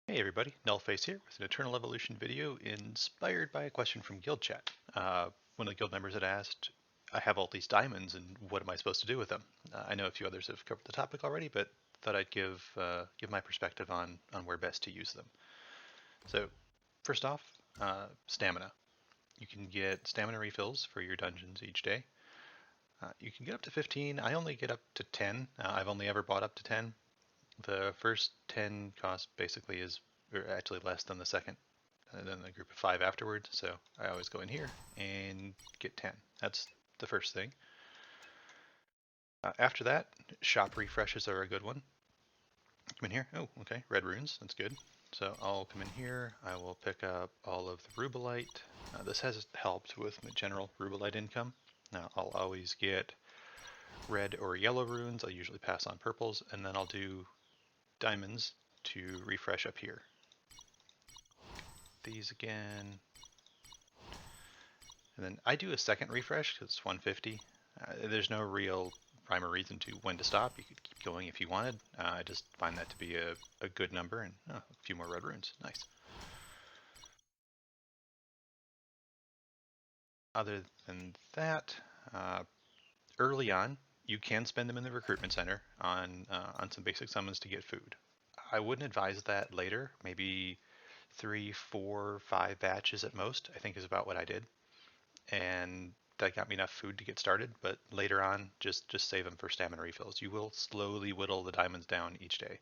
Hey everybody, Nullface here with an Eternal Evolution video inspired by a question from Guild Chat. One of the guild members had asked, I have all these diamonds and what am I supposed to do with them? I know a few others have covered the topic already, but thought I'd give my perspective on where best to use them. So first off, stamina. You can get stamina refills for your dungeons each day. You can get up to 15. I only get up to 10. I've only ever bought up to 10. The first 10 cost basically is or actually less than the second, and then a group of 5 afterwards. So I always go in here and get 10. That's the first thing. After that, shop refreshes are a good one. Come in here. Oh, okay. Red runes. That's good. So I'll come in here. I will pick up all of the Rubellite. This has helped with my general Rubellite income. Now I'll always get red or yellow runes. I'll usually pass on purples, and then I'll do diamonds to refresh up here. These again. And then I do a second refresh because it's 150. There's no real rhyme or reason to when to stop. You could keep going if you wanted. I just find that to be a good number, and a few more red runes. Nice. Other than that, early on, you can spend them in the recruitment center on some basic summons to get food. I wouldn't advise that later. Maybe 3, 4, 5 batches at most, I think is about what I did. And that got me enough food to get started, but later on, just save them for stamina refills. You will slowly whittle the diamonds down each day.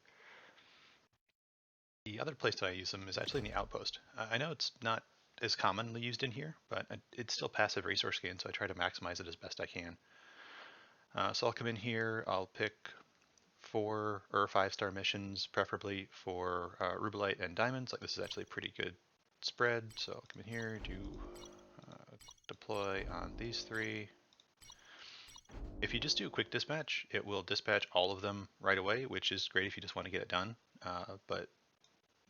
The other place that I use them is actually in the outpost. I know it's not as commonly used in here, but it's still passive resource gain, so I try to maximize it as best I can. So I'll come in here, I'll pick 4 or 5-star missions, preferably for Rubellite and Diamonds. Like, this is actually a pretty good spread, so I'll come in here, do deploy on these 3. If you just do a quick dispatch, it will dispatch all of them right away, which is great if you just want to get it done. But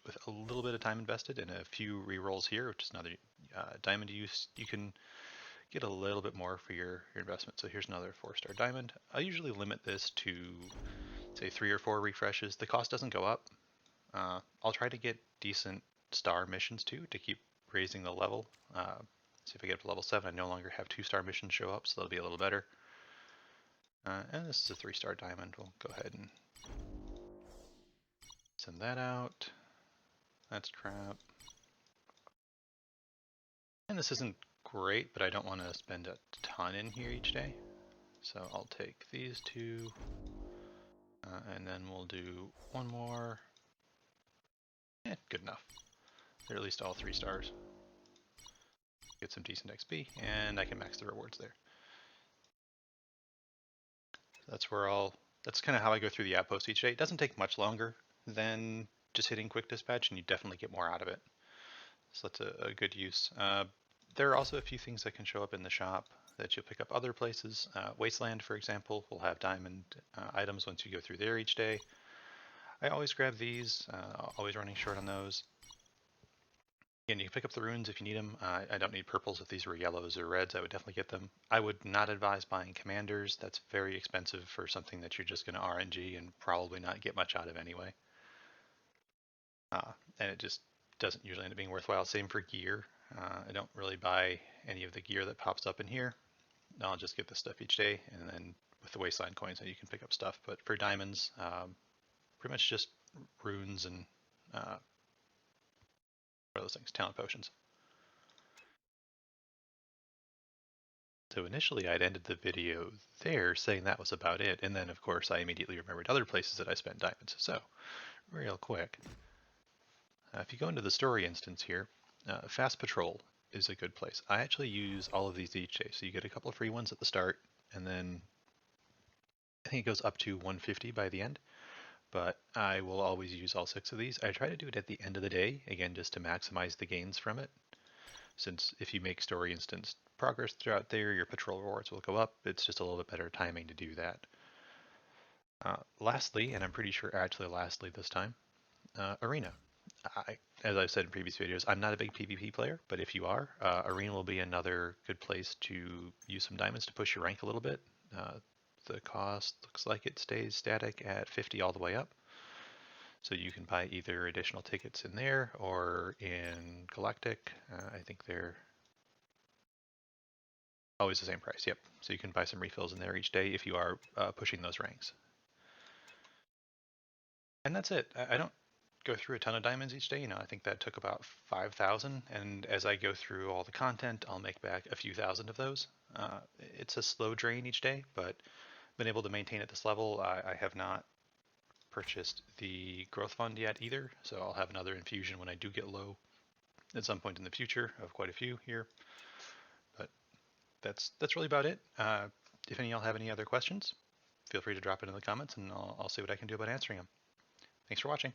with a little bit of time invested and a few rerolls here, which is another diamond use, you can get a little bit more for your investment. So here's another 4-star diamond. I usually limit this to, say, 3 or 4 refreshes. The cost doesn't go up. I'll try to get decent star missions too to keep raising the level. So if I get up to level 7, I no longer have 2-star missions show up, so that'll be a little better. And this is a 3-star diamond. We'll go ahead and send that out. That's crap. And this isn't great, but I don't want to spend a ton in here each day. So I'll take these 2, and then we'll do 1 more. Good enough. They're at least all 3 stars. Get some decent XP, and I can max the rewards there. That's kind of how I go through the outpost each day. It doesn't take much longer than just hitting quick dispatch, and you definitely get more out of it. So that's a good use. There are also a few things that can show up in the shop that you'll pick up other places. Wasteland, for example, will have diamond items once you go through there each day. I always grab these, always running short on those. Again, you can pick up the runes if you need them. I don't need purples. If these were yellows or reds, I would definitely get them. I would not advise buying commanders. That's very expensive for something that you're just going to RNG and probably not get much out of anyway. And it just doesn't usually end up being worthwhile. Same for gear. I don't really buy any of the gear that pops up in here. I'll just get the stuff each day, and then with the Wasteland coins, you can pick up stuff. But for diamonds, pretty much just runes and what are those things? Talent potions. So initially I'd ended the video there saying that was about it, and then of course I immediately remembered other places that I spent diamonds. So, real quick, if you go into the story instance here, Fast Patrol is a good place. I actually use all of these each day, so you get a couple of free ones at the start, and then I think it goes up to 150 by the end, but I will always use all 6 of these. I try to do it at the end of the day, again, just to maximize the gains from it, since if you make story instance progress throughout there, your patrol rewards will go up. It's just a little bit better timing to do that. Lastly, and I'm pretty sure actually lastly this time, Arena. As I've said in previous videos, I'm not a big PvP player, but if you are, Arena will be another good place to use some diamonds to push your rank a little bit. The cost looks like it stays static at 50 all the way up. So you can buy either additional tickets in there or in Galactic. I think they're always the same price. Yep. So you can buy some refills in there each day if you are pushing those ranks. And that's it. I don't go through a ton of diamonds each day. I think that took about 5,000. And as I go through all the content, I'll make back a few thousand of those. It's a slow drain each day, but been able to maintain at this level. I have not purchased the growth fund yet either, so I'll have another infusion when I do get low at some point in the future of quite a few here. But that's really about it. If any of y'all have any other questions, feel free to drop it in the comments, and I'll see what I can do about answering them. Thanks for watching.